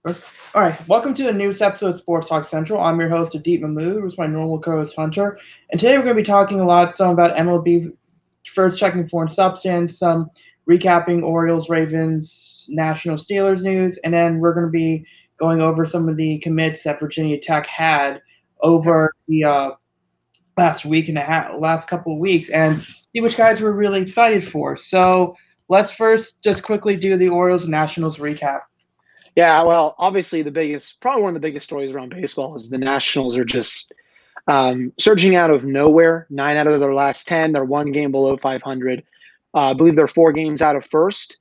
All right, welcome to the newest episode of Sports Talk Central. I'm your host, Deep Mahmood, with my normal co-host Hunter, and today we're going to be talking some about MLB, first checking foreign substance, some recapping Orioles, Ravens, National Steelers news, and then we're going to be going over some of the commits that Virginia Tech had over the last couple of weeks, and see which guys we're really excited for. So let's first just quickly do the Orioles Nationals recap. Yeah, well, obviously probably one of the biggest stories around baseball is the Nationals are just surging out of nowhere. 9 out of their last 10, they're one game below 500. I believe they're 4 games out of first.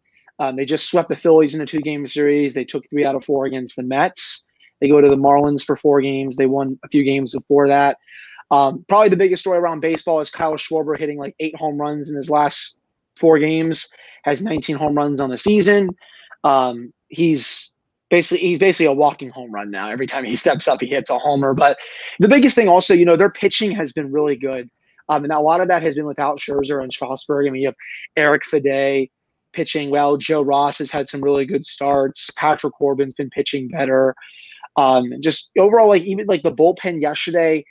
They just swept the Phillies in a 2-game series. They took 3 out of 4 against the Mets. They go to the Marlins for 4 games. They won a few games before that. Probably the biggest story around baseball is Kyle Schwarber hitting like 8 home runs in his last 4 games, has 19 home runs on the season. He's basically a walking home run now. Every time he steps up, he hits a homer. But the biggest thing also, their pitching has been really good. And a lot of that has been without Scherzer and Strasburg. I mean, you have Eric Fede pitching well. Joe Ross has had some really good starts. Patrick Corbin's been pitching better. Just overall, even the bullpen yesterday,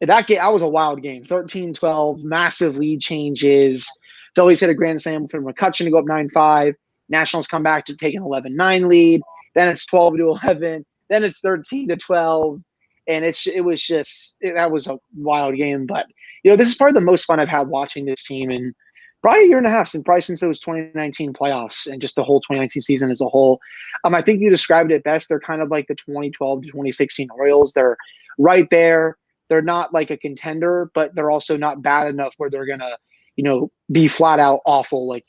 that was a wild game. 13-12, massive lead changes. Phillies hit a grand slam for McCutcheon to go up 9-5. Nationals come back to take an 11-9 lead. Then it's 12-11. Then it's 13-12, and that was a wild game. But this is probably the most fun I've had watching this team in probably a year and a half, since those 2019 playoffs and just the whole 2019 season as a whole. I think you described it best. They're kind of like the 2012 to 2016 Orioles. They're right there. They're not like a contender, but they're also not bad enough where they're gonna, be flat out awful, like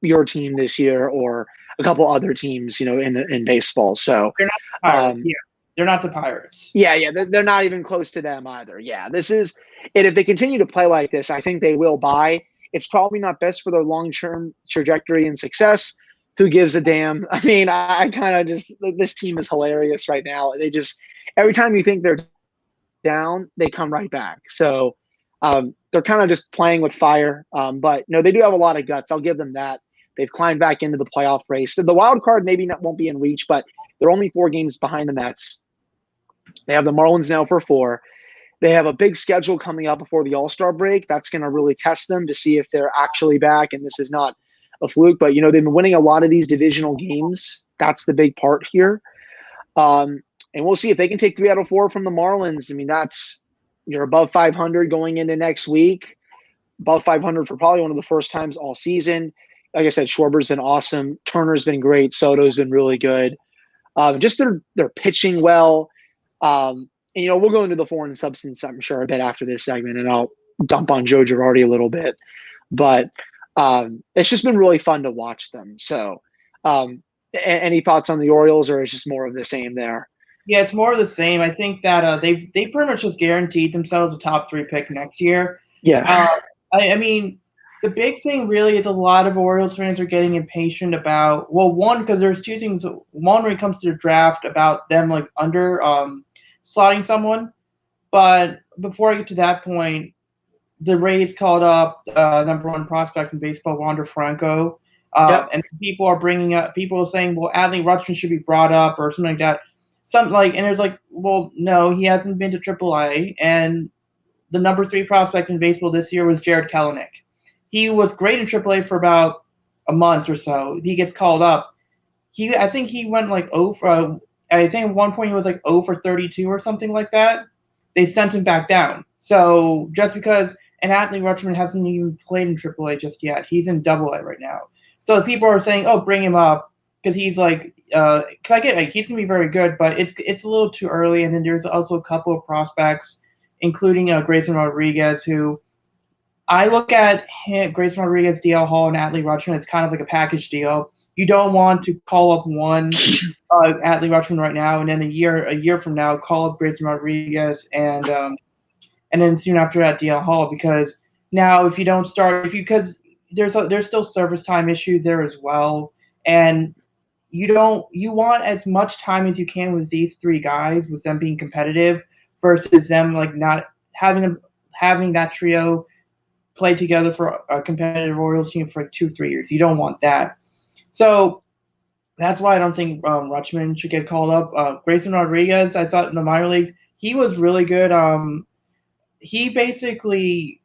your team this year or a couple other teams, in baseball. So They're not the Pirates. Yeah, they're not the Pirates. yeah, they're not even close to them either. Yeah, and if they continue to play like this, I think they will buy. It's probably not best for their long-term trajectory and success. Who gives a damn? I mean, I kind of just, this team is hilarious right now. They just, every time you think they're down, they come right back. So they're kind of just playing with fire. But they do have a lot of guts. I'll give them that. They've climbed back into the playoff race. The wild card won't be in reach, but they're only 4 games behind the Mets. They have the Marlins now for 4. They have a big schedule coming up before the All-Star break. That's going to really test them to see if they're actually back, and this is not a fluke. But, they've been winning a lot of these divisional games. That's the big part here. And we'll see if they can take 3 out of 4 from the Marlins. I mean, you're above 500 going into next week, above 500 for probably one of the first times all season. Like I said, Schwarber's been awesome. Turner's been great. Soto's been really good. Just they're pitching well. And we'll go into the foreign substance, I'm sure, a bit after this segment, and I'll dump on Joe Girardi a little bit. But it's just been really fun to watch them. So any thoughts on the Orioles, or is just more of the same there? Yeah, it's more of the same. I think that they pretty much just guaranteed themselves a top 3 pick next year. Yeah. I mean, the big thing really is a lot of Orioles fans are getting impatient about, well, one, because there's 2 things. One, when it comes to the draft, about them under slotting someone. But before I get to that point, the Rays called up number 1 prospect in baseball, Wander Franco. Yep. And people are saying, well, Adley Rutschman should be brought up or something like that. And it's like, well, no, he hasn't been to AAA. And the number 3 prospect in baseball this year was Jared Kelenic. He was great in AAA for about a month or so. He gets called up. I think he went like 0 for. I think at one point he was like 0 for 32 or something like that. They sent him back down. So just because Adley Rutschman hasn't even played in AAA just yet, he's in AA right now. So people are saying, oh, bring him up because he's like. Because I get he's gonna be very good, but it's a little too early. And then there's also a couple of prospects, including Grayson Rodriguez, who I look at Grayson Rodriguez, DL Hall, and Adley Rutschman as kind of like a package deal. You don't want to call up one Adley Rutschman right now, and then a year from now call up Grayson Rodriguez, and then soon after that DL Hall, because now if you don't start, because there's still service time issues there as well, and you want as much time as you can with these 3 guys, with them being competitive, versus them not having that trio play together for a competitive Orioles team for 2-3 years. You don't want that. So That's why I don't think Rutschman should get called up. Grayson Rodriguez, I thought in the minor leagues he was really good. He basically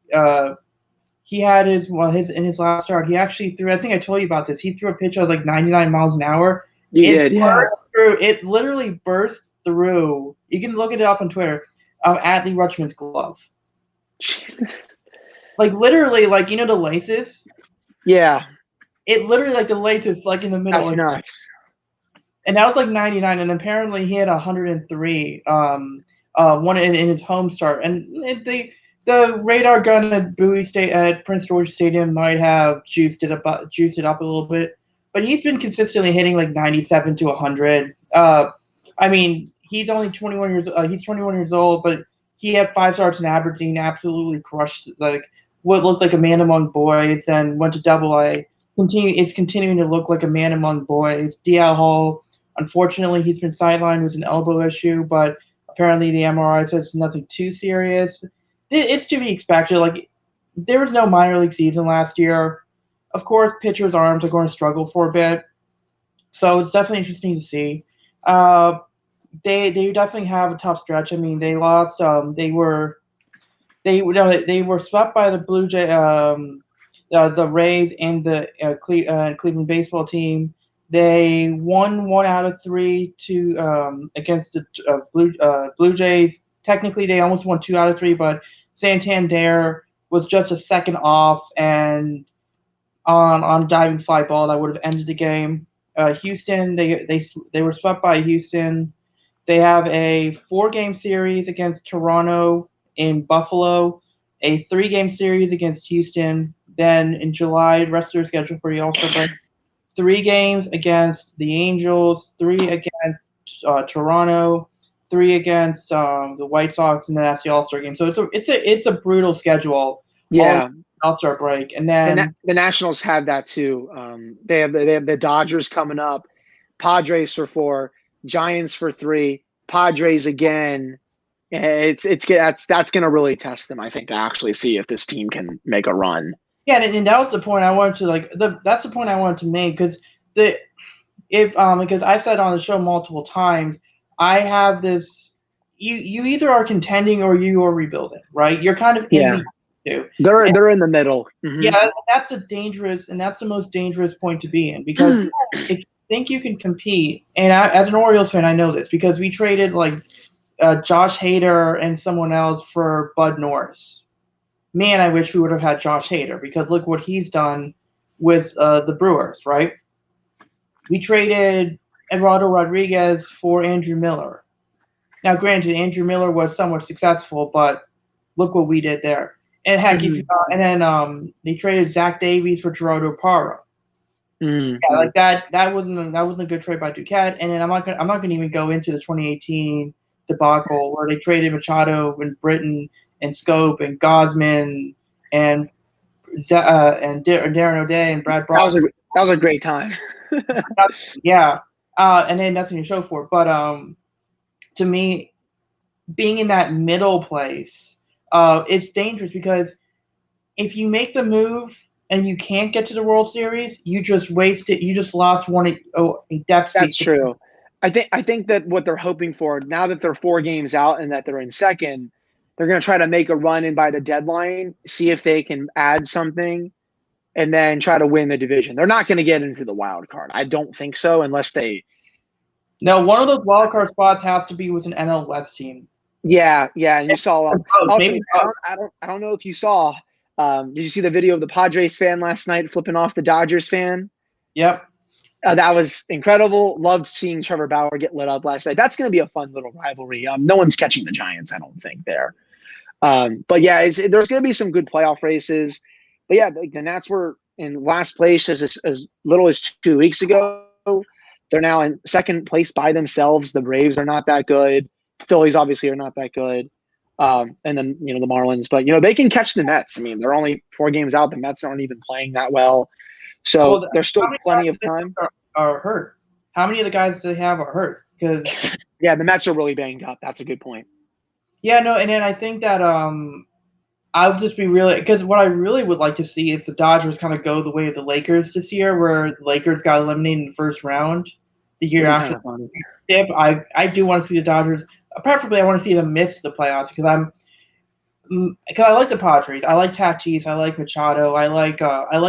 he had his in his last start. He actually threw. I think I told you about this. He threw a pitch that was like 99 miles an hour. You did, yeah. It literally burst through. You can look it up on Twitter. Adley Rutschman's glove. Jesus. Like literally, like the laces. Yeah. It literally like the laces like in the middle. That's like, nuts. And that was like 99, and apparently he had 103. One in his home start, and the radar gun at at Prince George Stadium might have juiced it up a little bit, but he's been consistently hitting like 97 to 100. I mean, he's only 21 years. He's 21 years old, but he had 5 starts in Aberdeen, absolutely crushed like what looked like a man among boys, and went to Double A. Is continuing to look like a man among boys. DL Hall. Unfortunately, he's been sidelined with an elbow issue, but apparently the MRI says nothing too serious. It's to be expected. Like there was no minor league season last year. Of course, pitchers' arms are going to struggle for a bit, so it's definitely interesting to see. Uh, they definitely have a tough stretch. I mean, they lost. They were swept by the Blue Jay, the Rays and the Cleveland baseball team. They won 1 out of 3 against the Blue Jays. Technically, they almost won 2 out of 3, but Santander was just a second off, and on diving fly ball that would have ended the game. Houston, they were swept by Houston. They have a 4-game series against Toronto in Buffalo, a 3-game series against Houston. Then in July, rest of their schedule for the All-Star break, 3 games against the Angels, 3 against Toronto, 3 against the White Sox, and then that's the All-Star game. So it's a brutal schedule. Yeah. All-Star break, and then the Nationals have that too. They have the Dodgers coming up, Padres for 4, Giants for 3, Padres again. That's going to really test them, I think, to actually see if this team can make a run. Yeah, and that was the point I wanted to that's the point I wanted to make because because I've said on the show multiple times, I have this you either are contending or you are rebuilding, right? You're kind of in the two. They're in the middle. Mm-hmm. Yeah, that's the most dangerous point to be in because if you think you can compete, and as an Orioles fan, I know this because we traded like Josh Hader and someone else for Bud Norris. Man, I wish we would have had Josh Hader because look what he's done with the Brewers, right? We traded Eduardo Rodriguez for Andrew Miller. Now, granted, Andrew Miller was somewhat successful, but look what we did there. And heck, and then they traded Zach Davies for Gerardo Parra. Mm-hmm. Yeah, like that wasn't a good trade by Duquette. And then I'm not gonna even go into the 2018 debacle where they traded Machado and Britton and Scope and Gosman and Darren O'Day and Brad Brock. That was a great time. Yeah, and then nothing to show for it. But to me, being in that middle place, it's dangerous because if you make the move and you can't get to the World Series, you just wasted. You just lost a depth. That's true. I think that what they're hoping for now that they're 4 games out and that they're in second, they're going to try to make a run in by the deadline, see if they can add something, and then try to win the division. They're not going to get into the wild card. I don't think so unless they. No, one of those wild card spots has to be with an NL West team. Yeah, and you saw. Also, I don't know if you saw. Did you see the video of the Padres fan last night flipping off the Dodgers fan? Yep. That was incredible. Loved seeing Trevor Bauer get lit up last night. That's going to be a fun little rivalry. No one's catching the Giants, I don't think, there. But yeah, there's going to be some good playoff races. But yeah, the Nats were in last place as little as 2 weeks ago. They're now in second place by themselves. The Braves are not that good. The Phillies obviously are not that good. And then, the Marlins. But, they can catch the Mets. I mean, they're only 4 games out. The Mets aren't even playing that well. So there's still plenty of time. Are hurt. How many of the guys they have are hurt? Because yeah, the Mets are really banged up. That's a good point. Yeah, no, and then I think that I would just be really because what I really would like to see is the Dodgers kind of go the way of the Lakers this year, where the Lakers got eliminated in the first round. the year It'd be after. kind of funny. If I do want to see the Dodgers. Preferably, I want to see them miss the playoffs because I like the Padres. I like Tatis. I like Machado. I like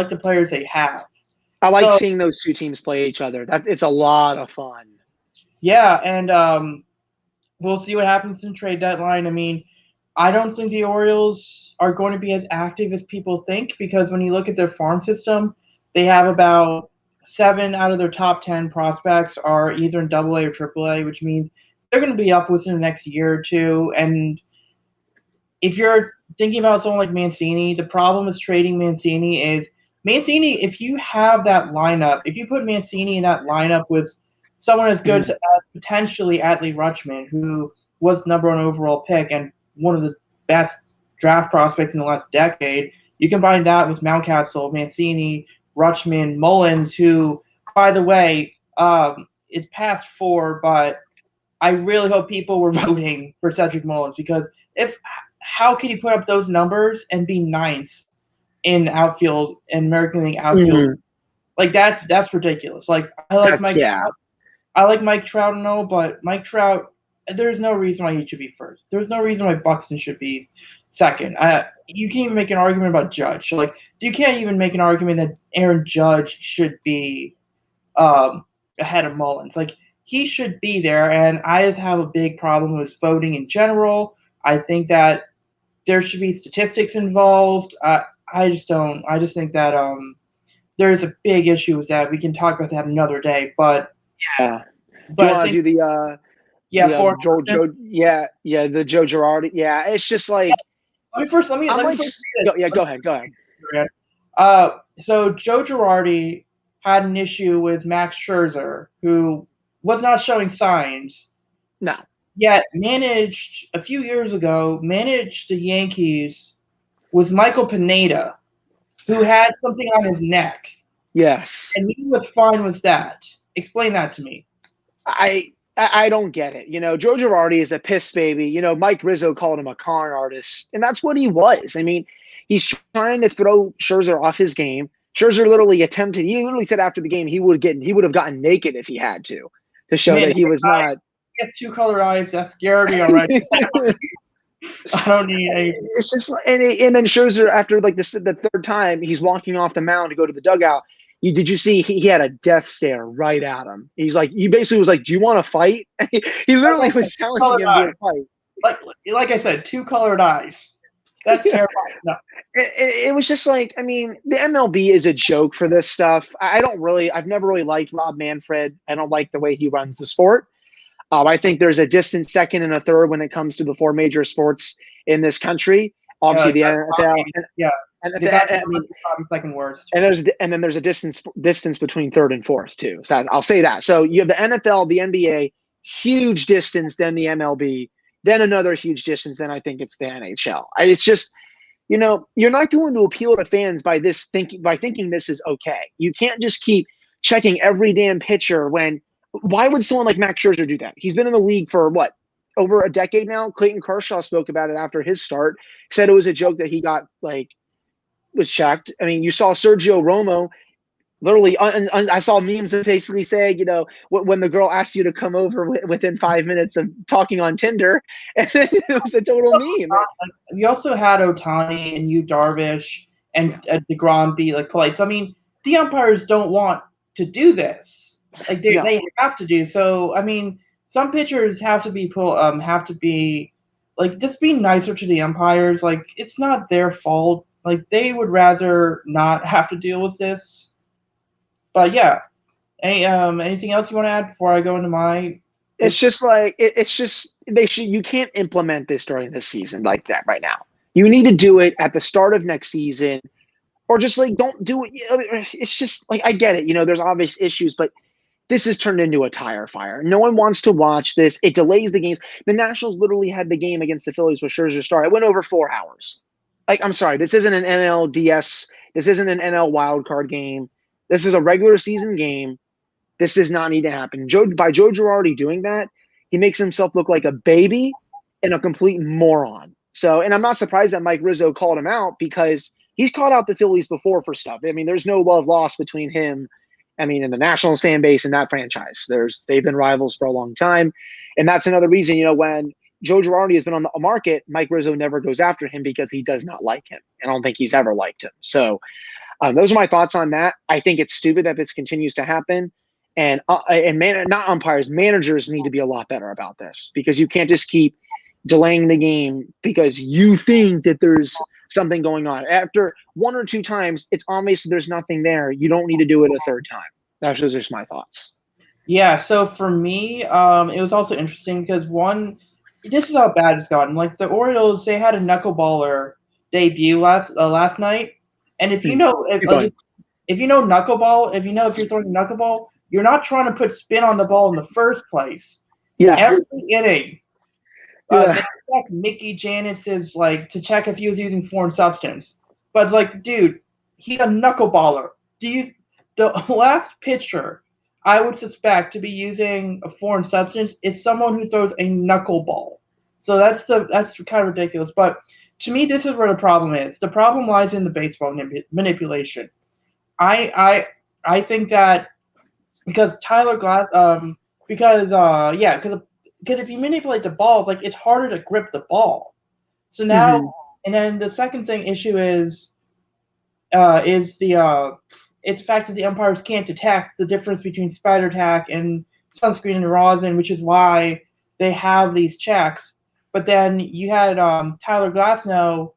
the players they have. I like So seeing those two teams play each other. It's a lot of fun. yeah, and we'll see what happens in trade deadline. I mean, I don't think the Orioles are going to be as active as people think because when you look at their farm system, they have about 7 out of their top 10 prospects are either in AA or AAA, which means they're going to be up within the next year or two. And if you're thinking about someone like Mancini, the problem with trading Mancini is Mancini, if you have that lineup, if you put Mancini in that lineup with someone as good as potentially Adley Rutschman, who was #1 overall pick and one of the best draft prospects in the last decade, you combine that with Mountcastle, Mancini, Rutschman, Mullins, who, by the way, is past 4, but I really hope people were voting for Cedric Mullins because if how can you put up those numbers and be ninth in outfield in American League outfield? Mm-hmm. Like that's ridiculous. Like I like Mike Trout and all, but Mike Trout, there's no reason why he should be first. There's no reason why Buxton should be second. You can't even make an argument about Judge. Like you can't even make an argument that Aaron Judge should be ahead of Mullins. Like he should be there, and I just have a big problem with voting in general. I think that there should be statistics involved. I just don't. I just think that there's a big issue with that. We can talk about that another day. But yeah, but do you want to do the the Joe Girardi? Yeah, it's just like let me first. Let me go ahead. So Joe Girardi had an issue with Max Scherzer, who was not showing signs. No. Yet managed a few years ago, managed the Yankees with Michael Pineda, who had something on his neck. Yes. And he was fine with that. Explain that to me. I don't get it. Joe Girardi is a piss baby. Mike Rizzo called him a con artist, and that's what he was. I mean, he's trying to throw Scherzer off his game. Scherzer literally said after the game he would have gotten naked if he had to show that he was not. He has 2 colored eyes. That scared me already. I don't need anything. It's just and then Scherzer after like the third time he's walking off the mound to go to the dugout. Did you see he had a death stare right at him? He basically was like, "Do you want to fight?" He literally was challenging him to a fight. Like I said, 2 colored eyes. That's terrifying. No. It was just like, I mean, the MLB is a joke for this stuff. I've never really liked Rob Manfred. I don't like the way he runs the sport. I think there's a distant second and a third when it comes to the 4 major sports in this country. Obviously, the NFL. Second worst. And then there's a distance between third and fourth too. So I'll say that. So you have the NFL, the NBA, huge distance, then the MLB, then another huge distance. Then I think it's the NHL. It's just, you're not going to appeal to fans by thinking this is okay. You can't just keep checking every damn pitcher why would someone like Max Scherzer do that? He's been in the league for what? Over a decade now. Clayton Kershaw spoke about it after his start, said it was a joke that he got was checked. I mean, you saw Sergio Romo literally, I saw memes that basically say, when the girl asks you to come over within 5 minutes of talking on Tinder, and it was a total meme. You also had Ohtani and Yu Darvish and DeGrom be polite. So, I mean, the umpires don't want to do this. They have to do. So, I mean, some pitchers have to be just be nicer to the umpires. It's not their fault. They would rather not have to deal with this. But yeah, anything else you want to add before I go into my? You can't implement this during this season like that right now. You need to do it at the start of next season, or just don't do it. It's just I get it. There's obvious issues, but this has turned into a tire fire. No one wants to watch this. It delays the games. The Nationals literally had the game against the Phillies with Scherzer start. It went over 4 hours. I'm sorry, this isn't an NLDS. This isn't an NL wildcard game. This is a regular season game. This does not need to happen. By Joe Girardi doing that, he makes himself look like a baby and a complete moron. So, and I'm not surprised that Mike Rizzo called him out because he's called out the Phillies before for stuff. I mean, there's no love lost between him I mean, in the Nationals fan base and that franchise, they've been rivals for a long time, and that's another reason. When Joe Girardi has been on the market, Mike Rizzo never goes after him because he does not like him. I don't think he's ever liked him. So those are my thoughts on that. I think it's stupid that this continues to happen, and not umpires, managers need to be a lot better about this, because you can't just keep delaying the game because you think that there's something going on. After one or two times, it's obvious that there's nothing there. You don't need to do it a third time. Those are just my thoughts. Yeah, so for me, it was also interesting because this is how bad it's gotten. Like the Orioles, they had a knuckleballer debut last night, and if you know if you know knuckleball, if you're throwing a knuckleball, you're not trying to put spin on the ball in the first place. Yeah. Every inning, they check Mickey Janis's to check if he was using foreign substance, but it's like, dude, he's a knuckleballer. The last pitcher I would suspect to be using a foreign substance is someone who throws a knuckleball. So that's kind of ridiculous. But to me, this is where the problem is. The problem lies in the baseball manipulation. I think that because Tyler Glass, because if you manipulate the balls, it's harder to grip the ball. So now, and then the second issue is it's the fact that the umpires can't detect the difference between spider tack and sunscreen and rosin, which is why they have these checks. But then you had Tyler Glasnow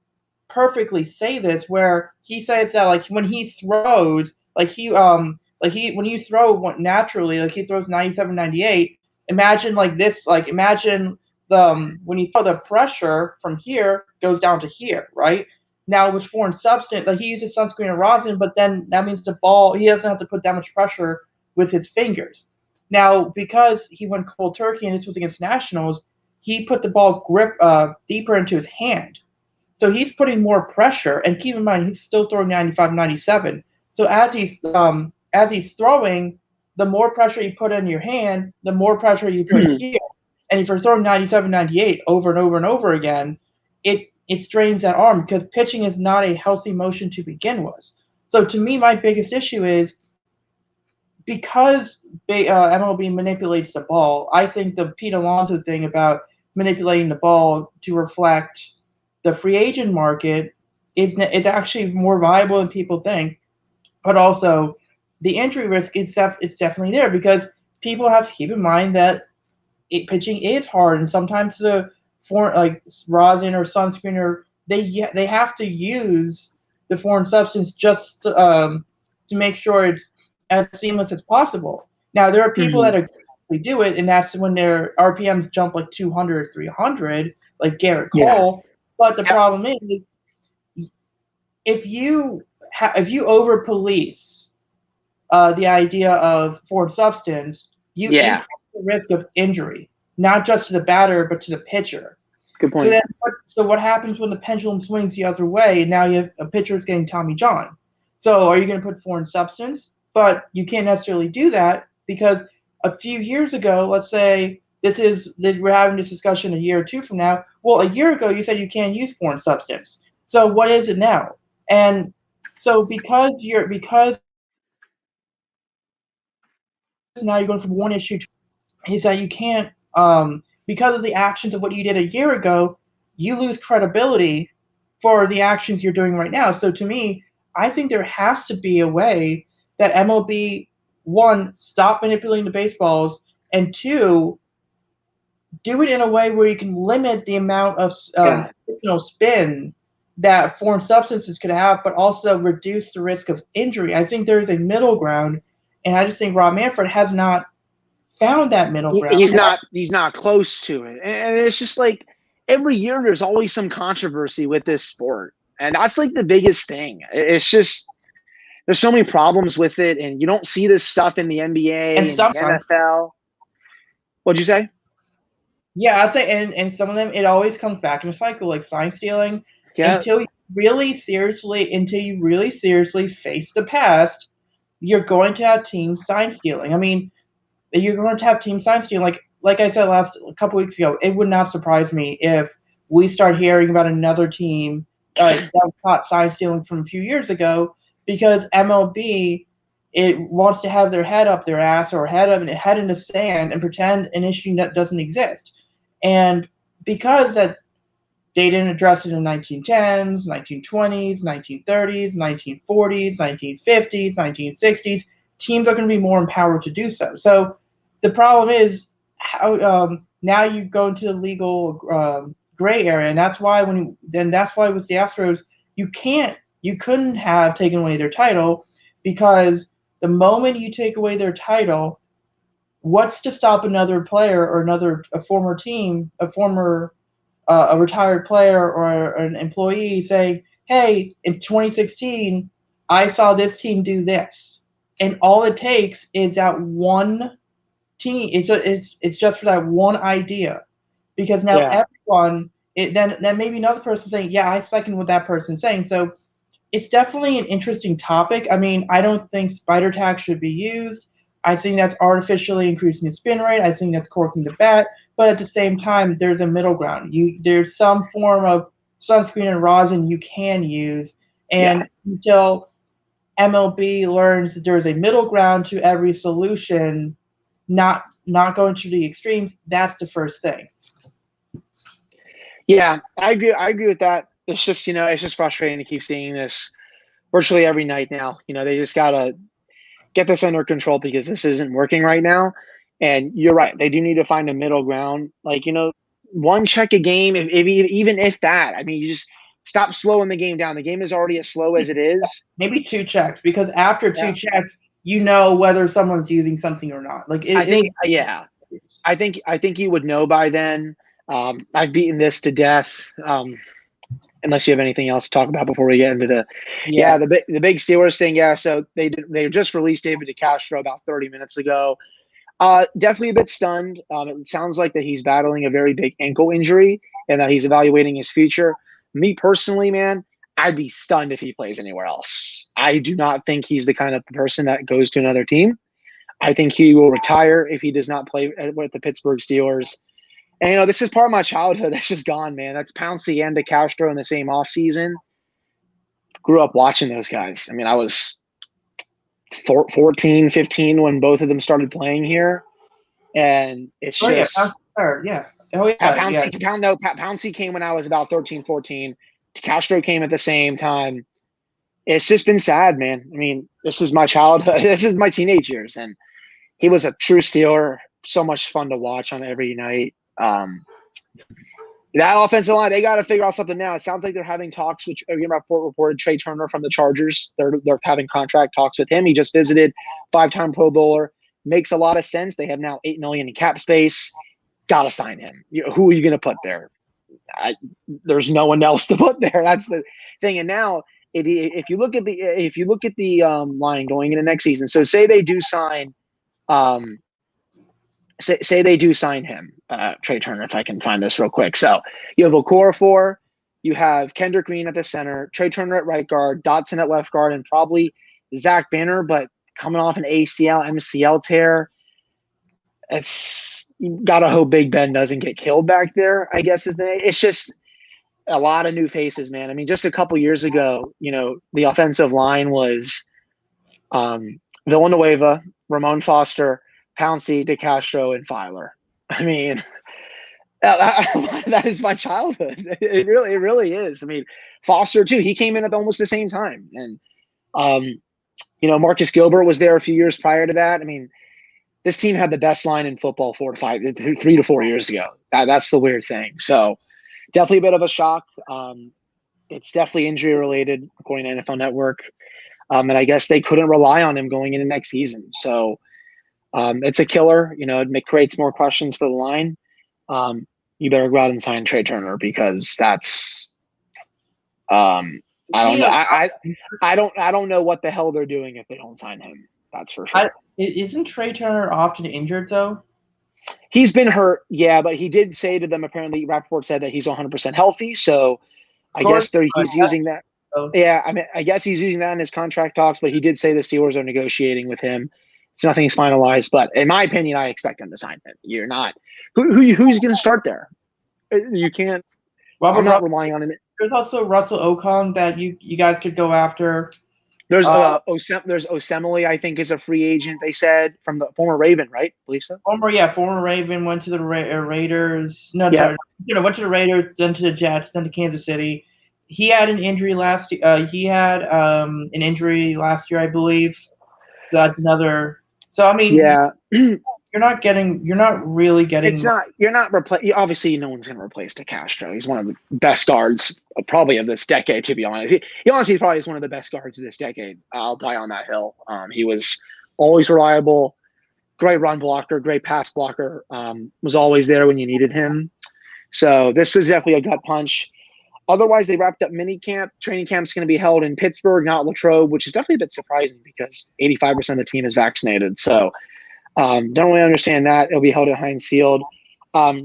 perfectly say this, where he says that when he throws, when you throw naturally, he throws 97, 98. Imagine imagine when you throw, the pressure from here goes down to here, right? Now with foreign substance, he uses sunscreen and rosin, but then that means the ball, he doesn't have to put that much pressure with his fingers. Now, because he went cold turkey and this was against Nationals, he put the ball grip deeper into his hand. So he's putting more pressure, and keep in mind he's still throwing 95, 97. So as he's throwing, the more pressure you put in your hand, the more pressure you put here. And if you're throwing 97, 98 over and over and over again, it strains that arm, because pitching is not a healthy motion to begin with. So to me, my biggest issue is because MLB manipulates the ball. I think the Pete Alonso thing about manipulating the ball to reflect the free agent market is actually more viable than people think. But also, the injury risk it's definitely there, because people have to keep in mind that pitching is hard, and sometimes the foreign rosin or sunscreen, or they have to use the foreign substance just to make sure it's as seamless as possible. Now there are people that aggressively do it, and that's when their RPMs jump 200 or 300, like Garrett Cole. But the problem is, if you over police the idea of foreign substance, you increase the risk of injury, not just to the batter but to the pitcher. Good point. So what happens when the pendulum swings the other way, and now you have a pitcher that's getting Tommy John? So are you going to put foreign substance? But you can't necessarily do that, because a few years ago, let's say we're having this discussion a year or two from now. Well, a year ago you said you can't use foreign substance. So what is it now? And so because now you're going from one issue to, is that you can't, because of the actions of what you did a year ago, you lose credibility for the actions you're doing right now. So to me, I think there has to be a way that MLB, one, stop manipulating the baseballs, and two, do it in a way where you can limit the amount of spin that foreign substances could have, but also reduce the risk of injury. I think there's a middle ground, and I just think Rob Manfred has not found that middle ground. He's not close to it, and it's just every year there's always some controversy with this sport, and that's the biggest thing. It's just there's so many problems with it, and you don't see this stuff in the NBA and the NFL. What'd you say? Yeah, I'd say, and some of them, it always comes back in a cycle, like sign stealing. Yeah. Until you really seriously face the past, you're going to have team sign stealing. I mean, you're going to have team sign stealing. Like I said a couple weeks ago, it would not surprise me if we start hearing about another team that was caught sign stealing from a few years ago, because MLB it wants to have their head up their ass or head in the sand and pretend an issue that doesn't exist. And because that they didn't address it in the 1910s, 1920s, 1930s, 1940s, 1950s, 1960s, teams are going to be more empowered to do so. So the problem is how now you go into the legal gray area, and that's why that's why with the Astros you couldn't have taken away their title, because the moment you take away their title, what's to stop another player or a former team, a retired player or an employee saying, "Hey, in 2016, I saw this team do this," and all it takes is that one team. It's just for that one idea, because now Yeah. everyone then maybe another person saying, "Yeah, I second what that person's saying." So it's definitely an interesting topic. I mean, I don't think spider tack should be used. I think that's artificially increasing the spin rate. I think that's corking the bat. But at the same time, there's a middle ground. There's some form of sunscreen and rosin you can use, Yeah. and until MLB learns that there's a middle ground to every solution, not going to the extremes, that's the first thing. Yeah, I agree. I agree with that. It's just, it's just frustrating to keep seeing this virtually every night now. They just gotta get this under control because this isn't working right now. And you're right. They do need to find a middle ground. Like, one check a game, even if that. I mean, you just stop slowing the game down. The game is already as slow as it is. Maybe 2 checks, because after two Yeah. checks, you know whether someone's using something or not. Like I think you would know by then. I've beaten this to death. Unless you have anything else to talk about before we get into the big Steelers thing. Yeah, so they just released David DeCastro about 30 minutes ago. Definitely a bit stunned. It sounds like that he's battling a very big ankle injury and that he's evaluating his future. Me personally, man, I'd be stunned if he plays anywhere else. I do not think he's the kind of person that goes to another team. I think he will retire if he does not play with the Pittsburgh Steelers. And, this is part of my childhood that's just gone, man. That's Pouncey and DeCastro in the same offseason. Grew up watching those guys. I mean, I was 14, 15 when both of them started playing here. And it's just yeah. Oh, yeah. Pouncey came when I was about 13, 14. DeCastro came at the same time. It's just been sad, man. I mean, this is my childhood. This is my teenage years. And he was a true Steeler. So much fun to watch on every night. That offensive line, they got to figure out something now. It sounds like they're having talks, which reported Trey Turner from the Chargers. They're having contract talks with him. He just visited, 5-time Pro Bowler. Makes a lot of sense. They have now $8 million in cap space. Got to sign him. Who are you going to put there? There's no one else to put there. That's the thing. And now, if you look at the line going into next season, so say they do sign. Say they do sign him, Trey Turner, if I can find this real quick. So you have Okorafor, you have Kendrick Green at the center, Trey Turner at right guard, Dotson at left guard, and probably Zach Banner, but coming off an ACL, MCL tear. You gotta hope Big Ben doesn't get killed back there, I guess his name. It's just a lot of new faces, man. I mean, just a couple years ago, the offensive line was Villanueva, Ramon Foster, Pouncey, DeCastro, and Filer. I mean, that is my childhood. It really is. I mean, Foster too. He came in at almost the same time, and Marcus Gilbert was there a few years prior to that. I mean, this team had the best line in football 3 to 4 years ago. That's the weird thing. So, definitely a bit of a shock. It's definitely injury related, according to NFL Network, and I guess they couldn't rely on him going into next season. So. It's a killer. It creates more questions for the line. You better go out and sign Trey Turner because that's. I don't know. I don't know what the hell they're doing if they don't sign him. That's for sure. Isn't Trey Turner often injured though? He's been hurt, yeah, but he did say to them. Apparently, Rappaport said that he's 100% healthy. So, I guess he's using that. Yeah, I mean, I guess he's using that in his contract talks. But he did say the Steelers are negotiating with him. It's nothing's finalized, but in my opinion, I expect them to sign him. You're not. Who's going to start there? You can't. I'm not relying on him. There's also Russell Okung that you guys could go after. There's there's Osemele, I think, is a free agent. They said from the former Raven, right? I believe so. Former Raven went to the Raiders. No, Yeah. sorry, went to the Raiders, then to the Jets, then to Kansas City. He had an injury last. He had an injury last year, I believe. So that's another. So I mean, Yeah. you're not really getting. It's not. You're not obviously, no one's going to replace DeCastro. He's one of the best guards, probably of this decade. To be honest, he honestly probably is one of the best guards of this decade. I'll die on that hill. He was always reliable, great run blocker, great pass blocker. Was always there when you needed him. So this is definitely a gut punch. Otherwise, they wrapped up mini camp. Training camp's going to be held in Pittsburgh, not Latrobe, which is definitely a bit surprising because 85% of the team is vaccinated. So don't really understand that. It'll be held at Heinz Field.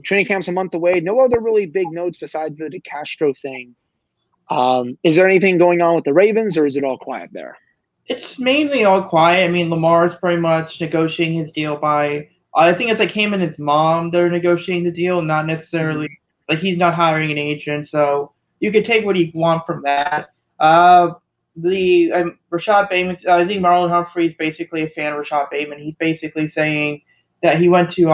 Training camp's a month away. No other really big notes besides the DeCastro thing. Is there anything going on with the Ravens, or is it all quiet there? It's mainly all quiet. I mean, Lamar's pretty much negotiating his deal by. I think it's like him and his mom. They're negotiating the deal, not necessarily like he's not hiring an agent. So you could take what you want from that. Rashad Bateman. I think Marlon Humphrey's basically a fan of Rashad Bateman. He's basically saying that he went to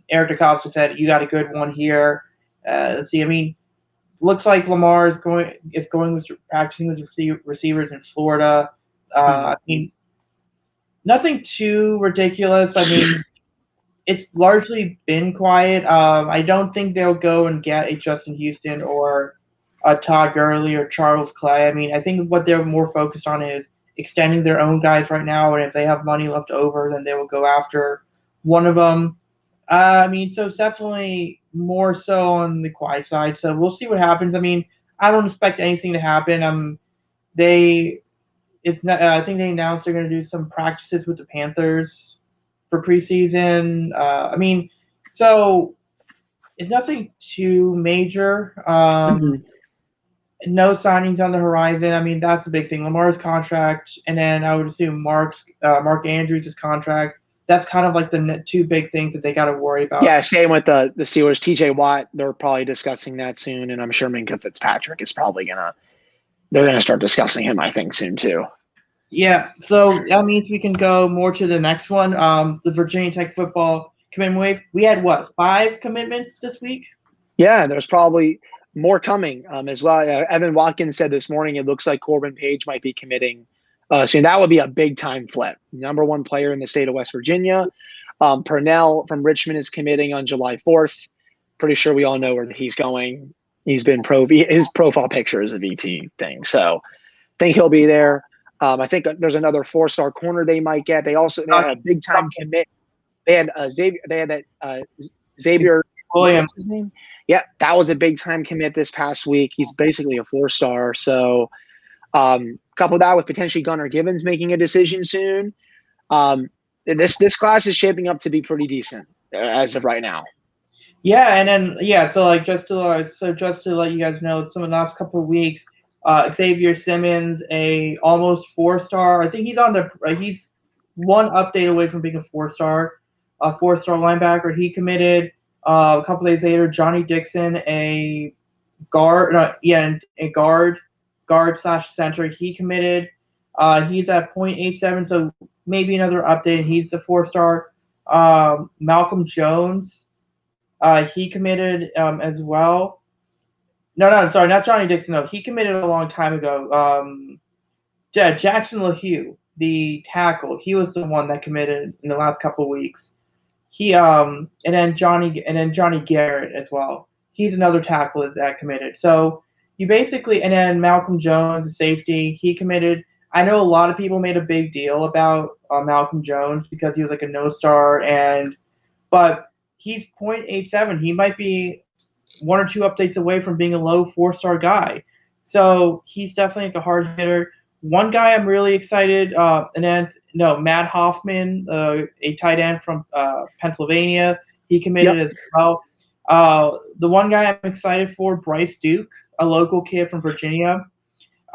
Eric DeCosta, said you got a good one here. Let's see. I mean, looks like Lamar is going with practicing with receivers in Florida. I mean, nothing too ridiculous. I mean, it's largely been quiet. I don't think they'll go and get a Justin Houston or a Todd Gurley or Charles Clay. I mean, I think what they're more focused on is extending their own guys right now, and if they have money left over, then they will go after one of them. I mean, so it's definitely more so on the quiet side. So we'll see what happens. I mean, I don't expect anything to happen. It's not. I think they announced they're going to do some practices with the Panthers for preseason. I mean, so it's nothing too major. No signings on the horizon. I mean, that's the big thing. Lamar's contract, and then I would assume Mark Andrews' contract. That's kind of like the two big things that they got to worry about. Yeah, same with the Steelers. T.J. Watt, they're probably discussing that soon, and I'm sure Minkah Fitzpatrick is probably they're gonna start discussing him, I think, soon too. Yeah, so that means we can go more to the next one. The Virginia Tech football commitment wave. We had 5 commitments this week? Yeah, there's probably more coming as well. Evan Watkins said this morning it looks like Corbin Page might be committing soon. That would be a big time flip. Number 1 player in the state of West Virginia. Purnell from Richmond is committing on July 4th. Pretty sure we all know where he's going. He's been his profile picture is a VT thing, so I think he'll be there. I think there's another 4-star corner they might get. They had a big time commit. They had Xavier. They had that Xavier Williams. What's his name? Yeah, that was a big time commit this past week. He's basically a 4-star. So, couple that with potentially Gunnar Givens making a decision soon. This class is shaping up to be pretty decent as of right now. Yeah, and then so just to let you guys know, some of the last couple of weeks. Xavier Simmons, a almost 4-star. I think he's one update away from being a 4-star linebacker. He committed a couple days later. Johnny Dixon, a guard / center. He committed. He's at 0.87, so maybe another update. He's a 4-star. Malcolm Jones, he committed as well. No, sorry, not Johnny Dixon. No, he committed a long time ago. Jackson LaHue, the tackle, he was the one that committed in the last couple of weeks. And then Johnny Garrett as well. He's another tackle that committed. So you basically, and then Malcolm Jones, the safety, he committed. I know a lot of people made a big deal about Malcolm Jones because he was like a no-star, but he's 0.87. He might be 1 or 2 updates away from being a low 4-star guy. So he's definitely like a hard hitter. One guy I'm really excited, Matt Hoffman, a tight end from Pennsylvania. He committed as well. The one guy I'm excited for, Bryce Duke, a local kid from Virginia.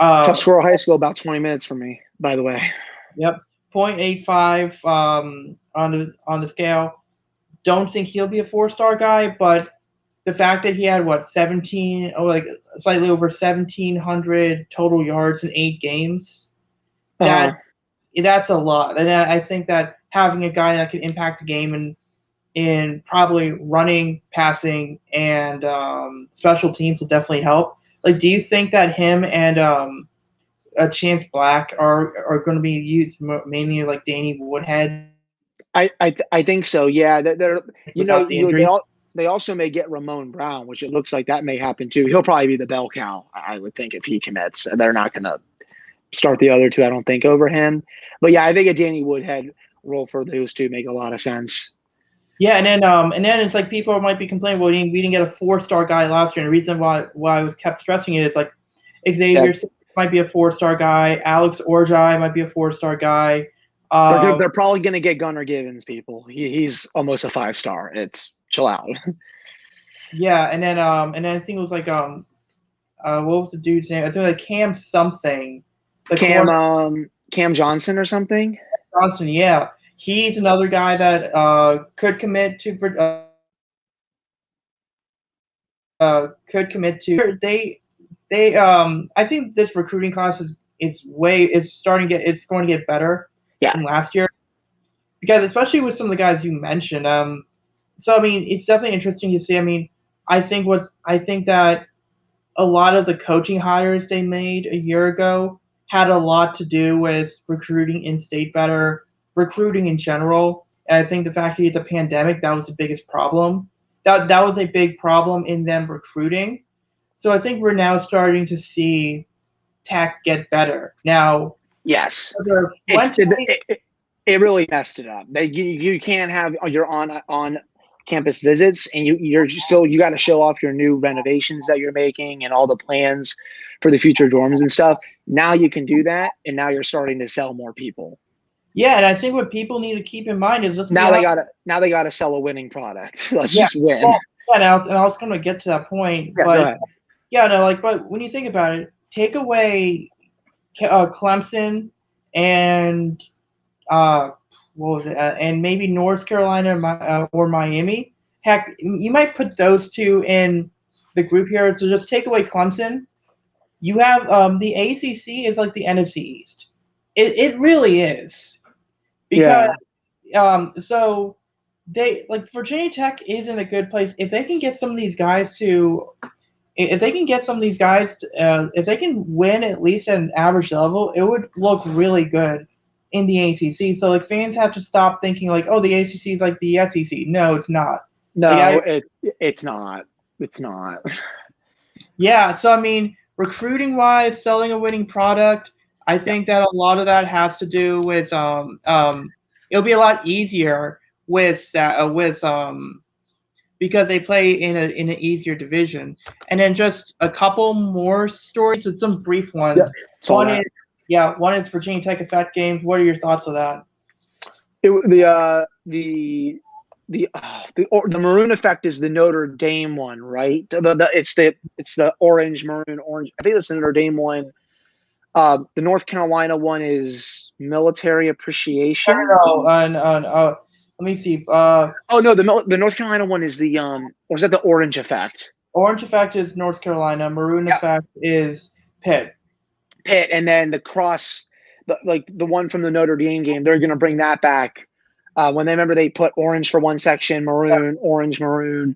Tuscarora High School, about 20 minutes from me, by the way. Yep, 0.85 on the scale. Don't think he'll be a 4-star guy, but the fact that he had slightly over 1,700 total yards in 8 games, that that's a lot. And I think that having a guy that can impact the game and in probably running, passing, and special teams will definitely help. Like, do you think that him and a Chance Black are going to be used mainly like Danny Woodhead? I think so. Yeah, they're Without the injury. they also may get Ramon Brown, which it looks like that may happen too. He'll probably be the bell cow, I would think, if he commits. They're not going to start the other two, I don't think, over him. But yeah, I think a Danny Woodhead role for those two make a lot of sense. Yeah, and then it's like people might be complaining, well, we didn't get a 4-star guy last year, and the reason why I was kept stressing it is like Xavier might be a 4-star guy, Alex Orjai might be a 4-star guy. They're probably going to get Gunnar Givens, people. He's almost a 5-star. It's chill out. Yeah, and then I think it was like what was the dude's name? I think like Cam something. Cam Johnson or something. Johnson, yeah, he's another guy that could commit to. I think this recruiting class is going to get better from last year, because especially with some of the guys you mentioned. So I mean, it's definitely interesting to see. I mean, I think that a lot of the coaching hires they made a year ago had a lot to do with recruiting in-state better, recruiting in general. And I think the fact that the pandemic, that was the biggest problem. That was a big problem in them recruiting. So I think we're now starting to see Tech get better. Now, yes, it really messed it up. You can't have your on campus visits, and you got to show off your new renovations that you're making and all the plans for the future dorms and stuff. Now you can do that, and now you're starting to sell more people. Yeah, and I think what people need to keep in mind is now they gotta sell a winning product. Let's just win. Well, and I was going to get to that point, but but when you think about it, take away Clemson and what was it? And maybe North Carolina or Miami. Heck, you might put those two in the group here. So just take away Clemson. You have the ACC is like the NFC East. It really is, because so they like Virginia Tech is in a good place if they can get some of these guys if they can win at least at an average level, it would look really good in the ACC. So like fans have to stop thinking like, oh, the ACC is like the SEC. No, it's not. No, it's not. It's not. Yeah. So I mean, recruiting wise, selling a winning product, I think that a lot of that has to do with it'll be a lot easier with that because they play in an easier division. And then just a couple more stories, so some brief ones. One is Virginia Tech Effect Games. What are your thoughts of that? The Maroon Effect is the Notre Dame one, right? It's the orange. I think that's the Notre Dame one. The North Carolina one is Military Appreciation. Let me see. The North Carolina one is the or is that the Orange Effect? Orange Effect is North Carolina. Maroon Effect is Pitt. And then the one from the Notre Dame game, they're going to bring that back. When they put orange for one section, maroon, orange, maroon.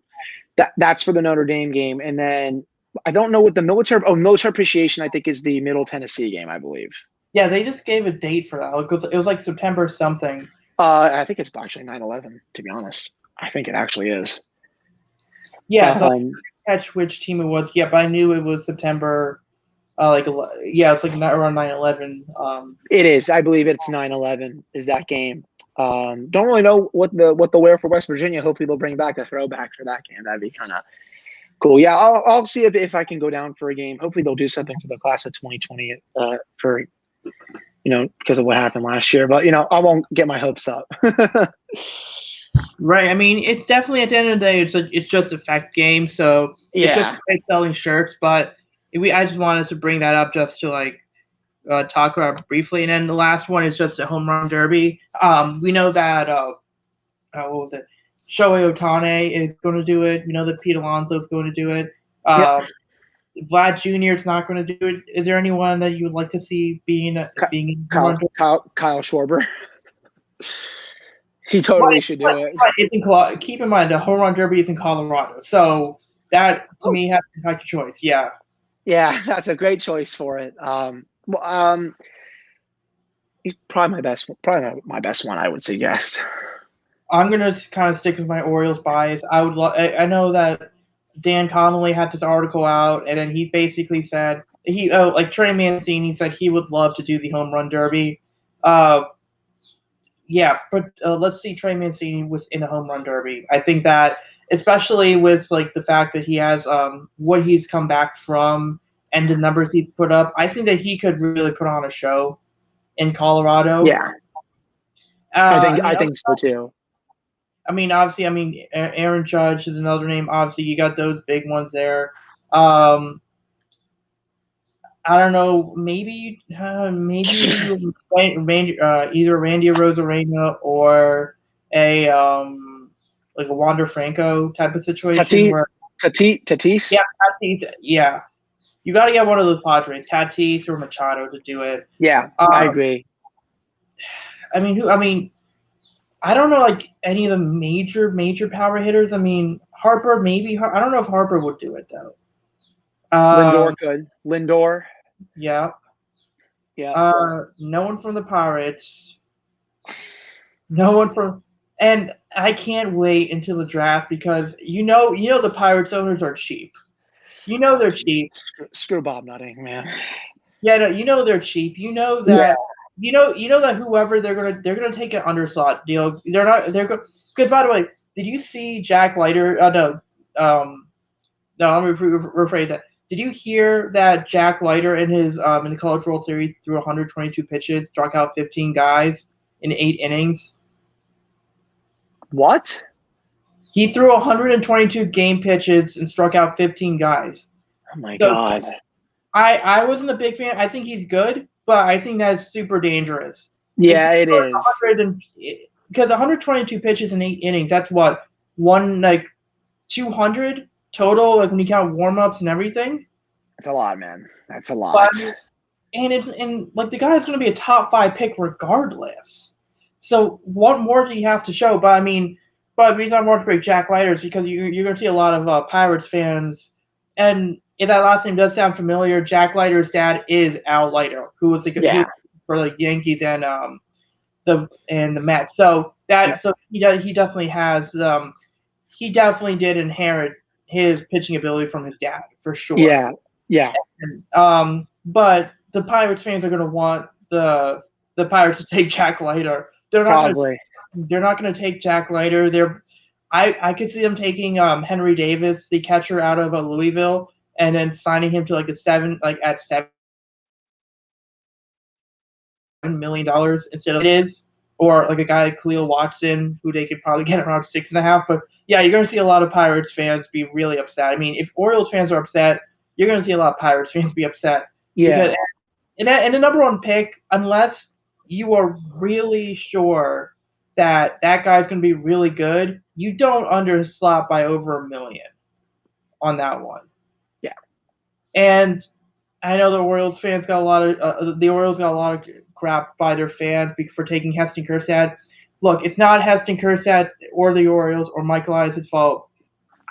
That's for the Notre Dame game. And then I don't know what the military appreciation, I think, is the Middle Tennessee game, I believe. Yeah, they just gave a date for that. It was like September something. I think it's actually 9/11, to be honest. I think it actually is. Yeah, so I didn't catch which team it was. Yeah, but I knew it was September. It's like around 9/11. It is. I believe it's 9/11 is that game. Don't really know what the wear for West Virginia. Hopefully they'll bring back a throwback for that game. That'd be kind of cool. Yeah, I'll see if I can go down for a game. Hopefully they'll do something for the class of 2020 for because of what happened last year. But I won't get my hopes up. Right. I mean, it's definitely at the end of the day, it's just a fact game. So it's just selling shirts. But I just wanted to bring that up just to talk about it briefly. And then the last one is just a home run derby. We know that what was it? Shohei Ohtani is going to do it. We know that Pete Alonso is going to do it. Vlad Jr. is not going to do it. Is there anyone that you would like to see being in home run? Kyle Schwarber. He totally should do it. Keep in mind the home run derby is in Colorado, so that to me has to impact your choice. Yeah. Yeah, that's a great choice for it. He's probably my best one, I would suggest. I'm gonna kind of stick with my Orioles bias. I know that Dan Connolly had this article out, and then he basically said like Trey Mancini said he would love to do the home run derby. Yeah, but let's see Trey Mancini was in a home run derby. I think that especially with like the fact that he has what he's come back from and the numbers he put up, I think that he could really put on a show in Colorado. Yeah, I think so too. I mean, obviously, Aaron Judge is another name. Obviously, you got those big ones there. I don't know, maybe either Randy Rosarena or a like a Wander Franco type of situation Tatis. Yeah, Tatis. Yeah, you got to get one of those Padres, Tatis or Machado, to do it. Yeah, I agree. I mean, I don't know like any of the major power hitters. I mean, Harper maybe. I don't know if Harper would do it though. Lindor could. Lindor. Yeah. Yeah. No one from the Pirates. No one from, and I can't wait until the draft because you know the Pirates owners are cheap. You know they're cheap. Screw Bob Nutting, man. Yeah, no, you know they're cheap. You know that. Yeah. You know that whoever they're gonna take an underslot deal. They're good. Because by the way, did you see Jack Leiter? No. Let me rephrase that. Did you hear that Jack Leiter in the College World Series threw 122 pitches, struck out 15 guys in 8 innings? What? He threw 122 game pitches and struck out 15 guys. Oh my God. I wasn't a big fan. I think he's good, but I think that's super dangerous. Yeah, it is. Because 122 pitches in 8 innings, that's what? 200 total, like when you count warm-ups and everything? That's a lot, man. That's a lot. And like the guy's going to be a top 5 pick regardless. So what more do you have to show? But the reason I want to break Jack Leiter is because you're going to see a lot of Pirates fans, and if that last name does sound familiar, Jack Leiter's dad is Al Leiter, who was for the Yankees and the Mets. So he definitely has he definitely did inherit his pitching ability from his dad for sure. Yeah. But the Pirates fans are going to want the Pirates to take Jack Leiter. They're not going to take Jack Leiter. I could see them taking Henry Davis, the catcher out of Louisville, and then signing him to at $7 million instead of it is, or like a guy like Khalil Watson, who they could probably get around 6.5. But yeah, you're going to see a lot of Pirates fans be really upset. I mean, if Orioles fans are upset, you're going to see a lot of Pirates fans be upset. Yeah. And the number one pick, unless you are really sure that guy's going to be really good, you don't underslot by over $1 million on that one. Yeah. And I know the Orioles fans got a lot of crap by their fans for taking Heston Kjerstad. Look, it's not Heston Kjerstad or the Orioles or Michael Elias's fault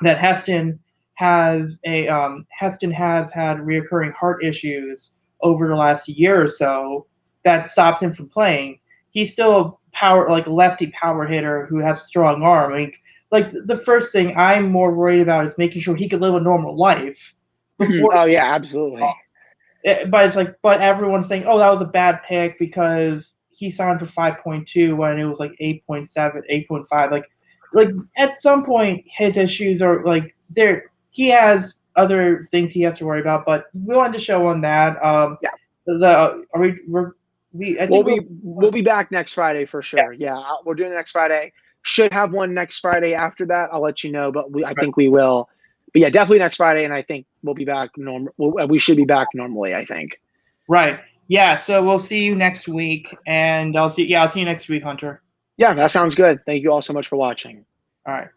that Heston has had reoccurring heart issues over the last year or so that stopped him from playing. He's still a lefty power hitter who has a strong arm. I mean, like the first thing I'm more worried about is making sure he could live a normal life. Oh yeah, absolutely. But everyone's saying, oh, that was a bad pick because he signed for 5.2 when it was like 8.7, 8.5. Like at some point his issues are like there. He has other things he has to worry about, but we wanted to show on that. We'll be back next Friday for sure. Yeah, we're doing it next Friday. Should have one next Friday after that. I'll let you know, but I think we will. But yeah, definitely next Friday, and I think we'll be back we should be back normally, I think. Right. Yeah, so we'll see you next week, and I'll see you next week, Hunter. Yeah, that sounds good. Thank you all so much for watching. All right.